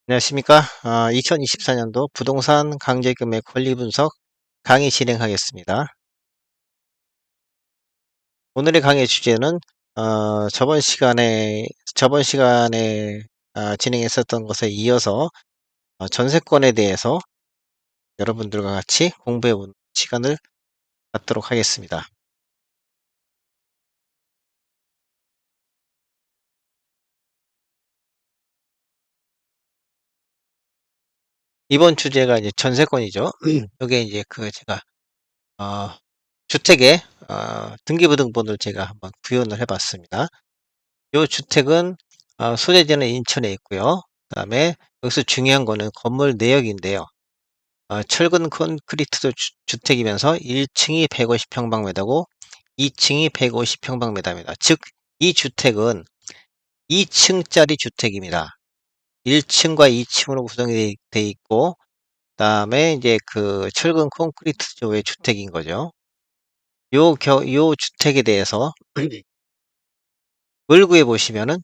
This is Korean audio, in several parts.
안녕하십니까. 2024년도 부동산 강제금액 권리 분석 강의 진행하겠습니다. 오늘의 강의 주제는 저번 시간에 진행했었던 것에 이어서 전세권에 대해서 여러분들과 같이 공부해 보는 시간을 갖도록 하겠습니다. 이번 주제가 이제 전세권이죠. 이게 이제 제가 어, 주택의 등기부등본을 제가 한번 구현을 해봤습니다. 요 주택은 소재지는 인천에 있고요. 그다음에 여기서 중요한 거는 건물 내역인데요. 철근 콘크리트 주택이면서 1층이 150평방미터고 2층이 150평방미터입니다. 즉, 이 주택은 2층짜리 주택입니다. 1층과 2층으로 구성이 돼 있고, 그다음에 이제 철근 콘크리트 조의 주택인 거죠. 요 주택에 대해서 월구에 보시면은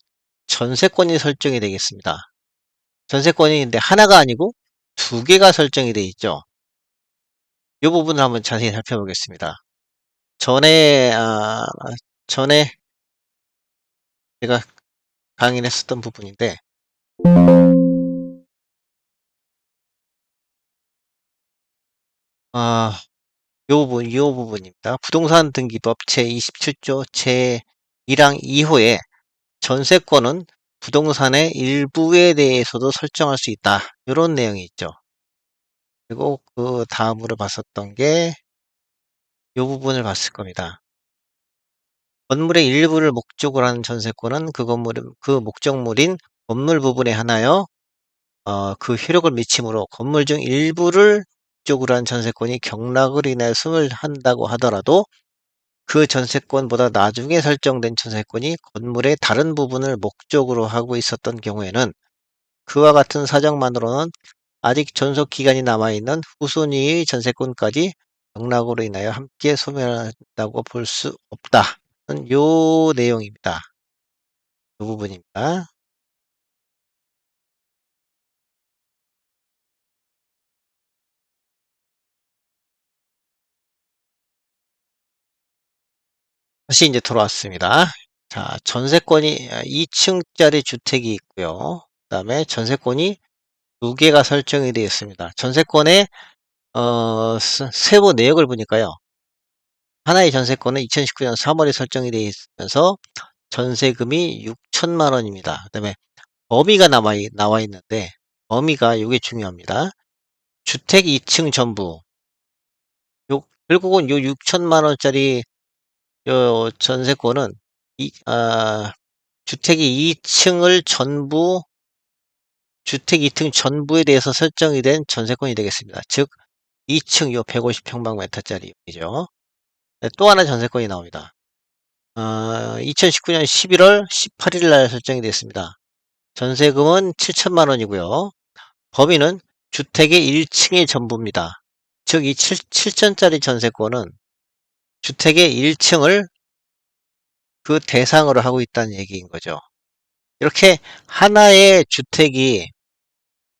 전세권이 설정이 되겠습니다. 전세권이 근데 하나가 아니고 두 개가 설정이 돼 있죠. 이 부분을 한번 자세히 살펴보겠습니다. 전에, 전에 제가 강의를 했었던 부분인데, 요 부분입니다. 부동산 등기법 제27조 제1항 2호에 전세권은 부동산의 일부에 대해서도 설정할 수 있다. 이런 내용이 있죠. 그리고 그 다음으로 봤었던 게 이 부분을 봤을 겁니다. 건물의 일부를 목적으로 하는 전세권은 그 목적물인 건물 부분에 하나여 그 효력을 미치므로 건물 중 일부를 목적으로 한 전세권이 경락으로 인하여 승을 한다고 하더라도 그 전세권보다 나중에 설정된 전세권이 건물의 다른 부분을 목적으로 하고 있었던 경우에는 그와 같은 사정만으로는 아직 존속 기간이 남아있는 후손의 전세권까지 경락으로 인하여 함께 소멸한다고 볼 수 없다. 요 내용입니다. 요 부분입니다. 다시 이제 돌아왔습니다. 자, 전세권이 2층짜리 주택이 있고요. 그다음에 전세권이 두 개가 설정이 되어 있습니다. 전세권의 세부 내역을 보니까요. 하나의 전세권은 2019년 3월에 설정이 되어 있으면서 전세금이 6천만 원입니다. 그다음에 범위가 나와 있는데 범위가 이게 중요합니다. 주택 2층 전부. 결국은 요 6천만 원짜리 요 전세권은 주택이 2층을 전부 주택 2층 전부에 대해서 설정이 된 전세권이 되겠습니다. 즉 2층 요 150평방미터짜리죠. 또 하나 전세권이 나옵니다. 2019년 11월 18일 날 설정이 됐습니다. 전세금은 7천만 원이고요. 범위는 주택의 1층의 전부입니다. 즉 이 7천짜리 전세권은 주택의 1층을 그 대상으로 하고 있다는 얘기인 거죠. 이렇게 하나의 주택이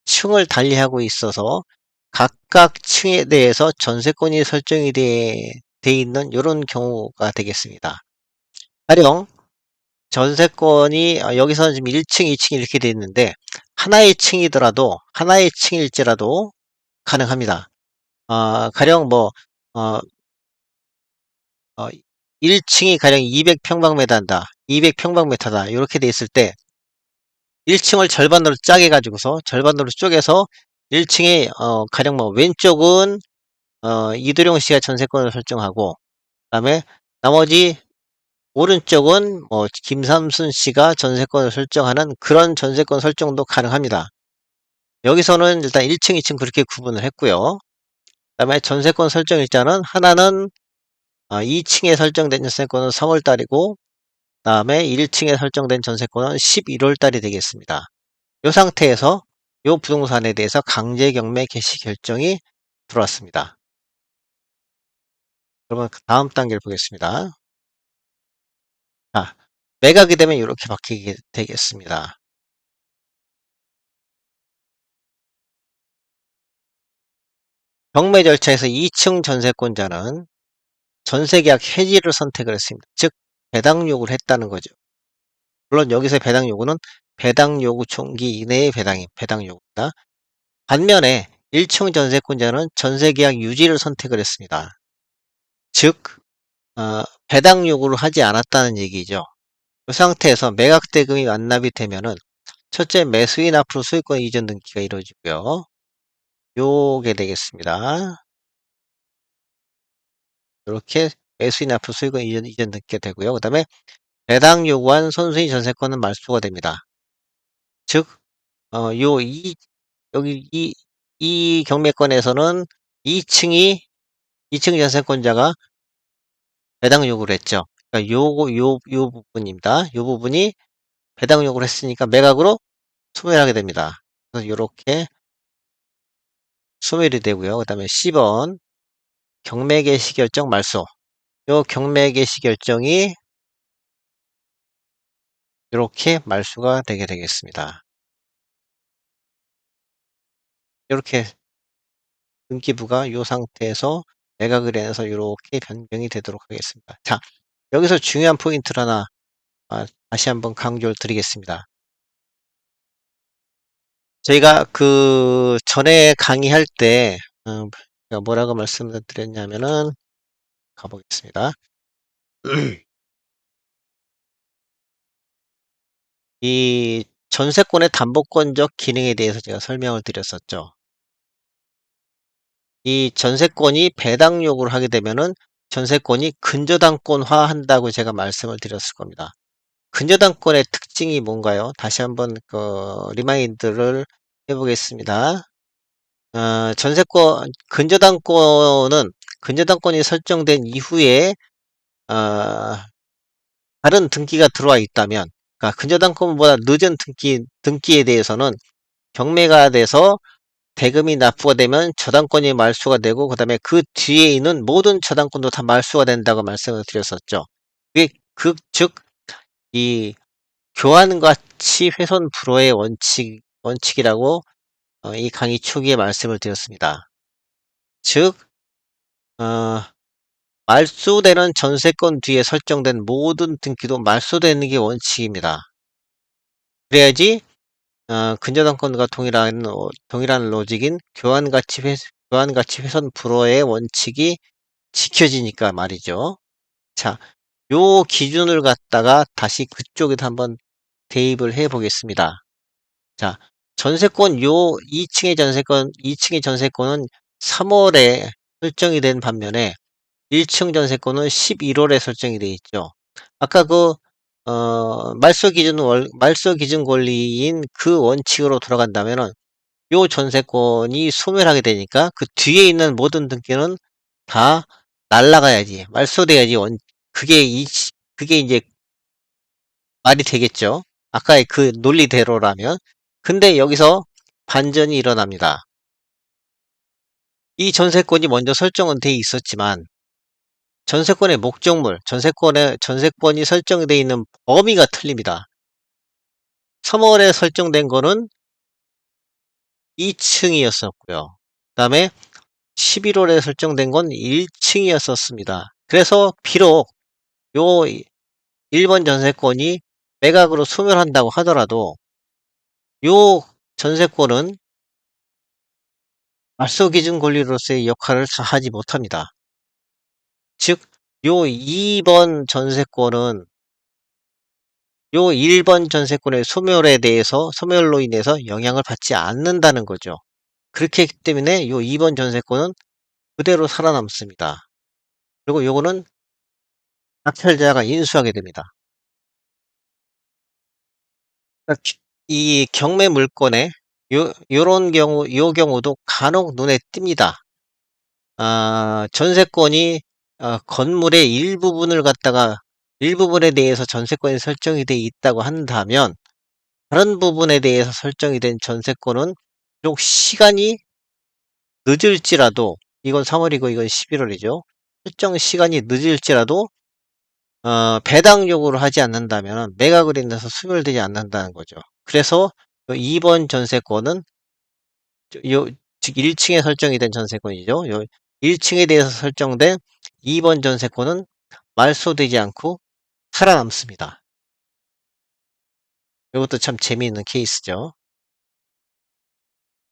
층을 달리하고 있어서 각각 층에 대해서 전세권이 설정이 돼 있는 이런 경우가 되겠습니다. 가령 전세권이 여기서는 지금 1층, 2층 이렇게 돼 있는데 하나의 층일지라도 가능합니다. 가령 어, 어, 1층이 가령 200평방미터다. 200평방미터다. 이렇게 돼 있을 때 1층을 절반으로 짜게 가지고서 절반으로 쪼개서 1층에 가령 왼쪽은 이도령 씨가 전세권을 설정하고 그다음에 나머지 오른쪽은 김삼순 씨가 전세권을 설정하는 그런 전세권 설정도 가능합니다. 여기서는 일단 1층, 2층 그렇게 구분을 했고요. 그다음에 전세권 설정 일자는 하나는 2층에 설정된 전세권은 3월 달이고 그다음에 1층에 설정된 전세권은 11월 달이 되겠습니다. 이 상태에서 이 부동산에 대해서 강제경매 개시 결정이 들어왔습니다. 그러면 다음 단계를 보겠습니다. 자, 매각이 되면 이렇게 바뀌게 되겠습니다. 경매 절차에서 2층 전세권자는 전세계약 해지를 선택을 했습니다. 즉 배당 요구를 했다는 거죠. 물론 여기서 배당 요구는 배당 요구 총기 이내의 배당 요구입니다. 반면에 1층 전세권자는 전세계약 유지를 선택을 했습니다. 즉 배당 요구를 하지 않았다는 얘기죠. 이 상태에서 매각 대금이 완납이 되면은 첫째 매수인 앞으로 소유권 이전 등기가 이루어지고요. 요게 되겠습니다. 이렇게 매수인 앞으로 소유권 이전 등기가 되고요. 그 다음에 배당 요구한 선순위 전세권은 말소가 됩니다. 즉, 여기 이 경매권에서는 2층 전세권자가 배당 요구를 했죠. 그러니까 요 부분입니다. 요 부분이 배당 요구를 했으니까 매각으로 소멸하게 됩니다. 그래서 이렇게 소멸이 되고요. 그 다음에 10번 경매 개시 결정 말소. 요 경매 개시 결정이 이렇게 말소가 되게 되겠습니다. 이렇게 등기부가 이 상태에서 매각을 해서 이렇게 변경이 되도록 하겠습니다. 자, 여기서 중요한 포인트를 하나 다시 한번 강조를 드리겠습니다. 저희가 그 전에 강의할 때 제가 뭐라고 말씀을 드렸냐면은 가보겠습니다. 이 전세권의 담보권적 기능에 대해서 제가 설명을 드렸었죠. 이 전세권이 배당 요구를 하게 되면은 전세권이 근저당권화 한다고 제가 말씀을 드렸을 겁니다. 근저당권의 특징이 뭔가요? 다시 한번 리마인드를 해보겠습니다. 근저당권이 설정된 이후에 어, 다른 등기가 들어와 있다면, 그러니까 근저당권보다 늦은 등기에 대해서는 경매가 돼서 대금이 납부가 되면 저당권이 말소가 되고, 그 다음에 그 뒤에 있는 모든 저당권도 다 말소가 된다고 말씀을 드렸었죠. 즉, 이 교환가치 훼손 불허의 원칙이라고 이 강의 초기에 말씀을 드렸습니다. 즉, 어, 말소되는 전세권 뒤에 설정된 모든 등기도 말소되는 게 원칙입니다. 그래야지 근저당권과 동일한 로직인 교환가치 훼손 불허의 원칙이 지켜지니까 말이죠. 자, 요 기준을 갖다가 다시 그쪽에도 한번 대입을 해 보겠습니다. 자, 전세권 2층의 전세권은 3월에 설정이 된 반면에 1층 전세권은 11월에 설정이 되어 있죠. 아까 말소 기준 권리인 그 원칙으로 돌아간다면은 요 전세권이 소멸하게 되니까 그 뒤에 있는 모든 등기는 다 날라가야지, 말소돼야지, 그게 이제 말이 되겠죠. 아까의 그 논리대로라면. 근데 여기서 반전이 일어납니다. 이 전세권이 먼저 설정은 돼 있었지만, 전세권의 목적물, 전세권이 설정되어 있는 범위가 틀립니다. 3월에 설정된 거는 2층이었었고요. 그 다음에 11월에 설정된 건 1층이었었습니다. 그래서 비록 요 1번 전세권이 매각으로 소멸한다고 하더라도 요 전세권은 말소기준 권리로서의 역할을 하지 못합니다. 즉, 요 2번 전세권은 요 1번 전세권의 소멸로 인해서 영향을 받지 않는다는 거죠. 그렇기 때문에 요 2번 전세권은 그대로 살아남습니다. 그리고 요거는 낙찰자가 인수하게 됩니다. 그러니까 이 경매 물건에 요 경우도 간혹 눈에 띕니다. 전세권이 건물의 일부분에 대해서 전세권이 설정이 되어 있다고 한다면 다른 부분에 대해서 설정이 된 전세권은 비록 시간이 늦을지라도, 이건 3월이고 이건 11월이죠. 설정 시간이 늦을지라도 배당 요구를 하지 않는다면 매각을 인해서 소멸되지 않는다는 거죠. 그래서 2번 전세권은 즉 1층에 설정이 된 전세권이죠. 1층에 대해서 설정된 2번 전세권은 말소되지 않고 살아남습니다. 이것도 참 재미있는 케이스죠.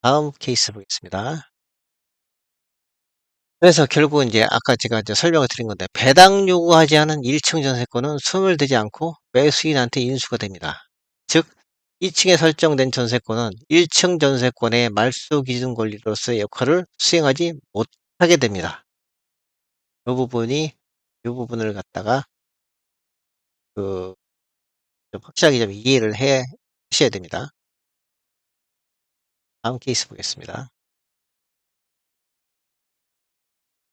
다음 케이스 보겠습니다. 그래서 결국은 이제 아까 제가 이제 설명을 드린 건데, 배당 요구하지 않은 1층 전세권은 소멸되지 않고 매수인한테 인수가 됩니다. 즉 2층에 설정된 전세권은 1층 전세권의 말소 기준 권리로서의 역할을 수행하지 못하게 됩니다. 이 부분을 갖다가 좀 확실하게 좀 이해를 해 주셔야 됩니다. 다음 케이스 보겠습니다.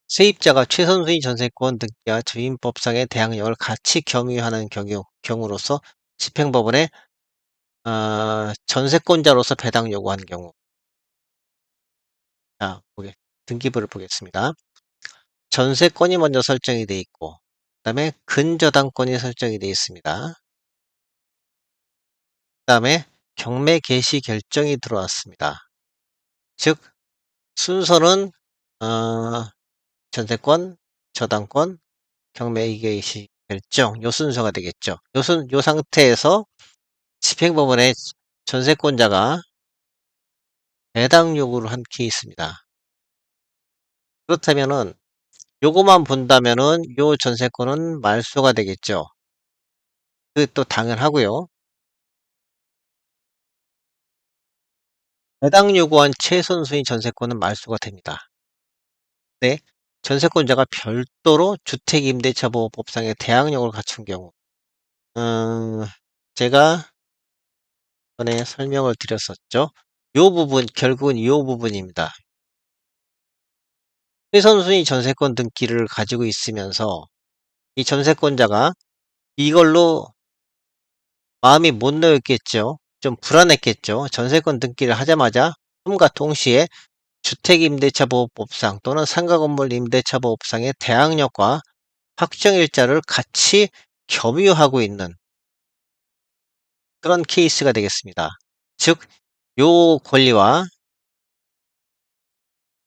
세입자가 최선수의 전세권 등기와 주임법상의 대항력을 같이 겸유하는 경우로서 집행법원에 전세권자로서 배당 요구하는 경우. 자, 등기부를 보겠습니다. 전세권이 먼저 설정이 되어 있고, 그 다음에 근저당권이 설정이 되어 있습니다. 그 다음에 경매 개시 결정이 들어왔습니다. 즉 순서는 전세권, 저당권, 경매 개시 결정, 요 순서가 되겠죠. 요 상태에서 집행법원의 전세권자가 배당 요구를 한 케이스입니다. 그렇다면은 요거만 본다면은 요 전세권은 말소가 되겠죠. 그또 당연하고요. 배당 요구한 최선수의 전세권은 말소가 됩니다. 네, 전세권자가 별도로 주택임대차보호법상의 대항력을 갖춘 경우, 제가 전에 설명을 드렸었죠. 요 부분, 결국은 이 부분입니다. 최선수의 전세권 등기를 가지고 있으면서 이 전세권자가 이걸로 마음이 못 놓였겠죠. 좀 불안했겠죠. 전세권 등기를 하자마자 꿈과 동시에 주택임대차보호법상 또는 상가건물 임대차보호법상의 대항력과 확정일자를 같이 겸유하고 있는 그런 케이스가 되겠습니다. 즉, 요 권리와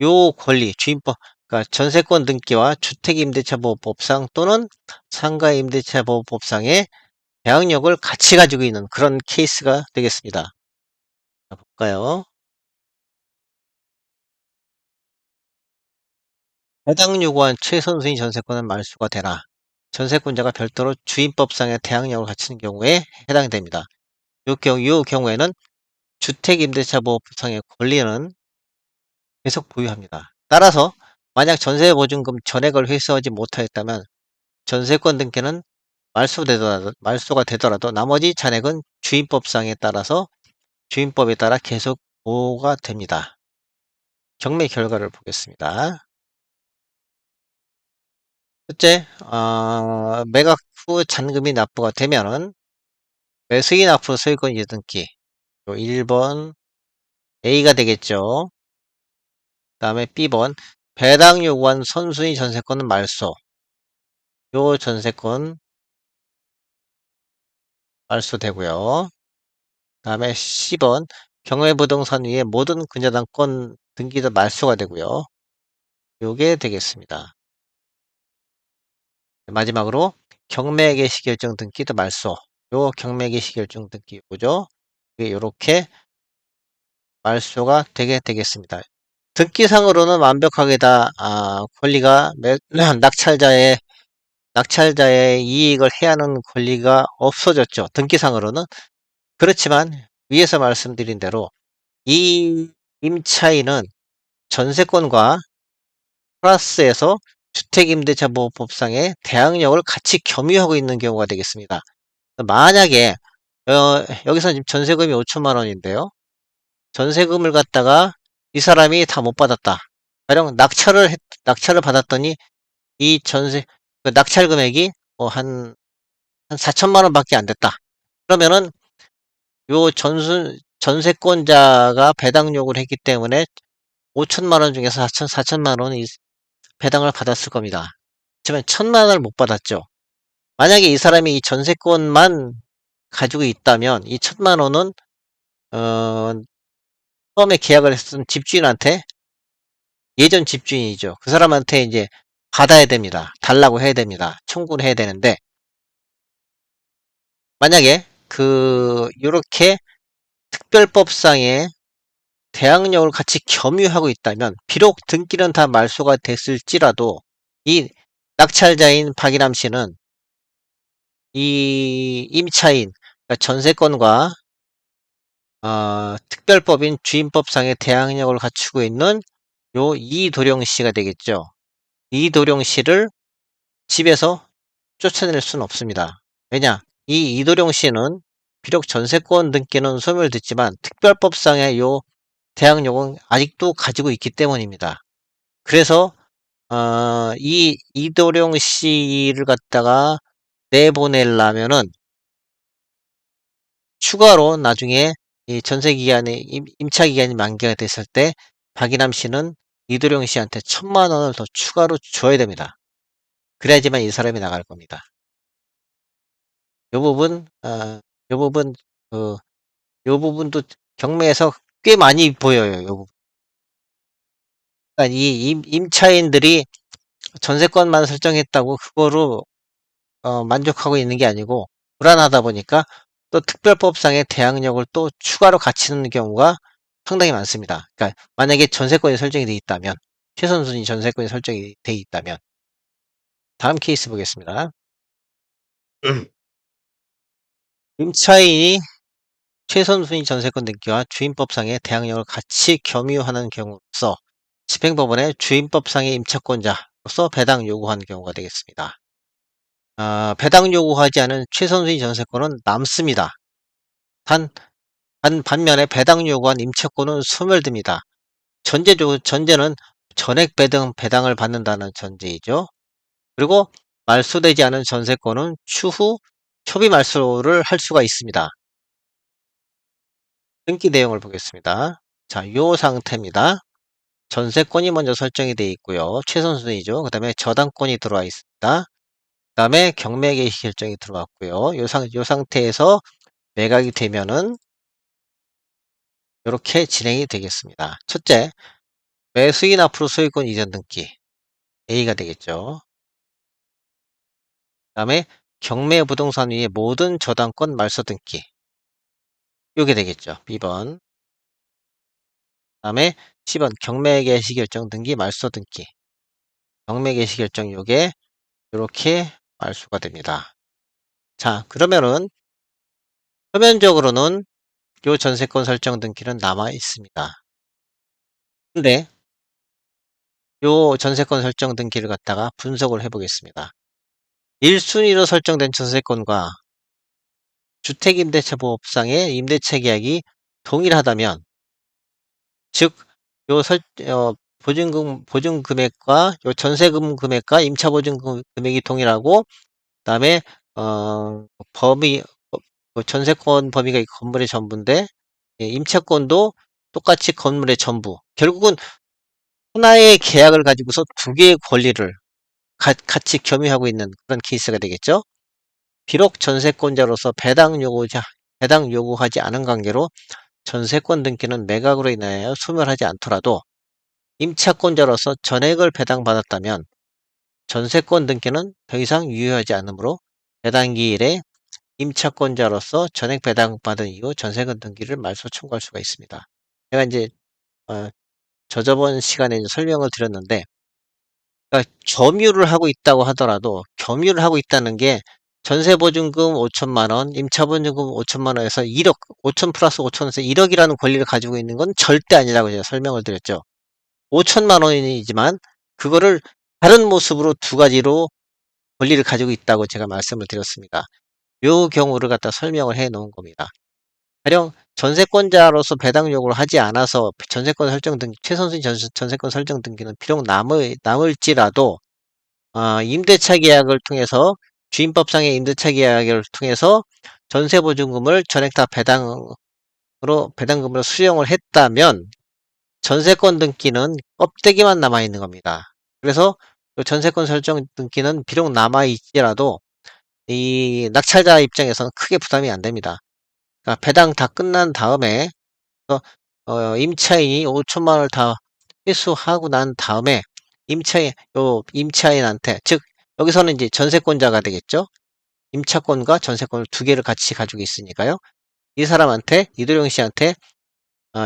요 권리, 주임법, 그러니까 전세권 등기와 주택임대차보호법상 또는 상가임대차보호법상의 대항력을 같이 가지고 있는 그런 케이스가 되겠습니다. 자, 볼까요? 해당 요구한 최선수의 전세권은 말소가 되나 전세권자가 별도로 주임법상의 대항력을 갖추는 경우에 해당됩니다. 요 경우에는 주택임대차보호법상의 권리는 계속 보유합니다. 따라서 만약 전세보증금 전액을 회수하지 못하였다면 전세권 등기는 말소가 되더라도 나머지 잔액은 주임법에 따라 계속 보호가 됩니다. 경매 결과를 보겠습니다. 첫째, 매각 후 잔금이 납부가 되면은 매수인 앞으로 소유권 이전등기 1번 A가 되겠죠. 그 다음에 B번 배당 요구한 선순위 전세권은 말소. 요 전세권 말소되고요. 그 다음에 C번 경매부동산 위에 모든 근저당권 등기도 말소가 되고요. 요게 되겠습니다. 마지막으로 경매 개시 결정 등기도 말소. 요 경매 개시 결정 등기 요거죠. 요렇게 말소가 되게 되겠습니다. 등기상으로는 완벽하게 다 권리가 낙찰자의 이익을 해하는 권리가 없어졌죠. 등기상으로는. 그렇지만 위에서 말씀드린 대로 이 임차인은 전세권과 플러스에서 주택임대차보호법상의 대항력을 같이 겸유하고 있는 경우가 되겠습니다. 만약에 여기서 지금 전세금이 5천만 원인데요. 전세금을 갖다가 이 사람이 다 못 받았다. 가령 낙찰을 받았더니 이 그 낙찰 금액이 한 4천만 원밖에 안 됐다. 그러면은 요 전세권자가 배당 요구를 했기 때문에 5천만 원 중에서 4천만 원은 배당을 받았을 겁니다. 하지만 1천만 원을 못 받았죠. 만약에 이 사람이 이 전세권만 가지고 있다면 이 1천만 원은 처음에 계약을 했던 집주인한테 예전 집주인이죠. 그 사람한테 이제 받아야 됩니다. 달라고 해야 됩니다. 청구를 해야 되는데, 만약에 요렇게 특별법상의 대항력을 같이 겸유하고 있다면, 비록 등기는 다 말소가 됐을지라도 이 낙찰자인 박이남 씨는 이 임차인, 그러니까 전세권과 특별법인 주임법상의 대항력을 갖추고 있는 요 이도령 씨가 되겠죠. 이도령 씨를 집에서 쫓아낼 수는 없습니다. 왜냐? 이 이도령 씨는 비록 전세권 등기는 소멸됐지만 특별법상의 요 대항력은 아직도 가지고 있기 때문입니다. 그래서 이 이도령 씨를 갖다가 내보내려면은 추가로 나중에 이 전세 기간에 임차 기간이 만기가 됐을 때 박이남 씨는 이도령 씨한테 1,000만 원을 더 추가로 줘야 됩니다. 그래야지만 이 사람이 나갈 겁니다. 요 부분, 요 부분, 그, 요 부분도 경매에서 꽤 많이 보여요. 요 부분. 그러니까 이 임차인들이 전세권만 설정했다고 그거로 만족하고 있는 게 아니고 불안하다 보니까 또 특별법상의 대항력을 또 추가로 갖추는 경우가 상당히 많습니다. 그러니까 만약에 전세권이 설정이 돼 있다면, 최선순위 전세권이 설정이 돼 있다면. 다음 케이스 보겠습니다. 임차인이 최선순위 전세권 등기와 주임법상의 대항력을 같이 겸유하는 경우로서 집행법원의 주임법상의 임차권자로서 배당 요구한 경우가 되겠습니다. 배당 요구하지 않은 최선순위 전세권은 남습니다. 반면에 배당 요구한 임차권은 소멸됩니다. 전제는 전액 배당을 받는다는 전제이죠. 그리고 말소되지 않은 전세권은 추후 초비 말소를 할 수가 있습니다. 등기 내용을 보겠습니다. 자, 요 상태입니다. 전세권이 먼저 설정이 되어 있고요. 최선순위죠. 그 다음에 저당권이 들어와 있습니다. 그 다음에 경매 개시 결정이 들어왔고요. 요 상태에서 매각이 되면은 이렇게 진행이 되겠습니다. 첫째, 매수인 앞으로 소유권 이전 등기 A가 되겠죠. 그 다음에 경매 부동산 위에 모든 저당권 말소 등기 요게 되겠죠. B번. 그 다음에 C번 경매 개시 결정 등기 말소 등기 경매 개시 결정 요게 이렇게 말소가 됩니다. 자, 그러면은 표면적으로는 요 전세권 설정 등기는 남아 있습니다. 근데 요 전세권 설정 등기를 갖다가 분석을 해 보겠습니다. 1순위로 설정된 전세권과 주택임대차보호법상의 임대차 계약이 동일하다면, 즉, 요 보증 금액과 요 전세금 금액과 임차 보증 금액이 동일하고, 그다음에 범위, 전세권 범위가 이 건물의 전부인데, 예, 임차권도 똑같이 건물의 전부. 결국은 하나의 계약을 가지고서 두 개의 권리를 같이 겸유하고 있는 그런 케이스가 되겠죠. 비록 전세권자로서 배당 요구하지 않은 관계로 전세권 등기는 매각으로 인하여 소멸하지 않더라도 임차권자로서 전액을 배당받았다면 전세권 등기는 더 이상 유효하지 않으므로 배당기일에 임차권자로서 전액 배당받은 이후 전세권 등기를 말소 청구할 수가 있습니다. 제가 이제 어, 저저번 시간에 이제 설명을 드렸는데, 그러니까 점유를 하고 있다고 하더라도 겸유를 하고 있다는 게 전세보증금 5천만 원, 임차보증금 5천만 원에서 1억, 5천 플러스 5천에서 1억이라는 권리를 가지고 있는 건 절대 아니라고 제가 설명을 드렸죠. 5천만 원이지만 그거를 다른 모습으로 두 가지로 권리를 가지고 있다고 제가 말씀을 드렸습니다. 요 경우를 갖다 설명을 해 놓은 겁니다. 가령 전세권자로서 배당 요구를 하지 않아서 전세권 설정 등기, 최선순위 전세권 설정 등기는 비록 남을지라도 임대차 계약을 통해서 주임법상의 임대차 계약을 통해서 전세보증금을 전액 다 배당금으로 수령을 했다면 전세권 등기는 껍데기만 남아 있는 겁니다. 그래서 전세권 설정 등기는 비록 남아 있지라도 이 낙찰자 입장에서는 크게 부담이 안 됩니다. 그러니까 배당 다 끝난 다음에 임차인이 5천만 원을 다 회수하고 난 다음에 임차인한테, 즉 여기서는 이제 전세권자가 되겠죠. 임차권과 전세권을 두 개를 같이 가지고 있으니까요. 이 사람한테, 이도령 씨한테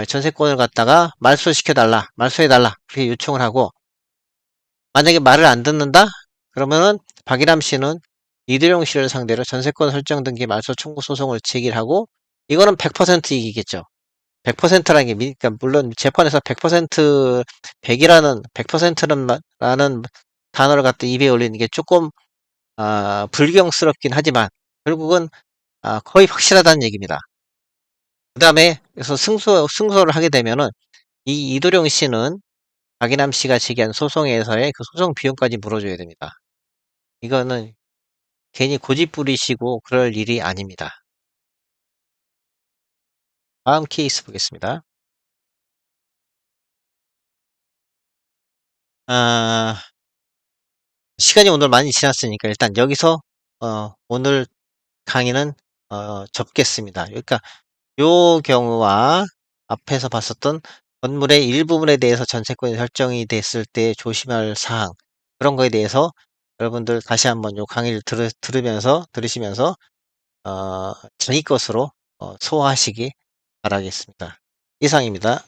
전세권을 갖다가 말소시켜달라, 말소해달라 그렇게 요청을 하고, 만약에 말을 안 듣는다? 그러면은 박일함 씨는 이도령 씨를 상대로 전세권 설정 등기 말소 청구 소송을 제기하고, 이거는 100% 이기겠죠. 100%라는 게, 그러니까 물론 재판에서 100%, 100%라는 단어를 갖다 입에 올리는 게 조금 불경스럽긴 하지만 결국은 거의 확실하다는 얘기입니다. 그 다음에 그래서 승소를 하게 되면은 이 이도령 씨는 박인함 씨가 제기한 소송에서의 그 소송 비용까지 물어줘야 됩니다. 이거는 괜히 고집 부리시고 그럴 일이 아닙니다. 다음 케이스 보겠습니다. 아, 시간이 오늘 많이 지났으니까 일단 여기서 오늘 강의는 접겠습니다. 그러니까 요 경우와 앞에서 봤었던 건물의 일부분에 대해서 전세권이 설정이 됐을 때 조심할 사항, 그런 거에 대해서 여러분들 다시 한번 요 강의를 들으시면서 자기 것으로 소화하시기 바라겠습니다. 이상입니다.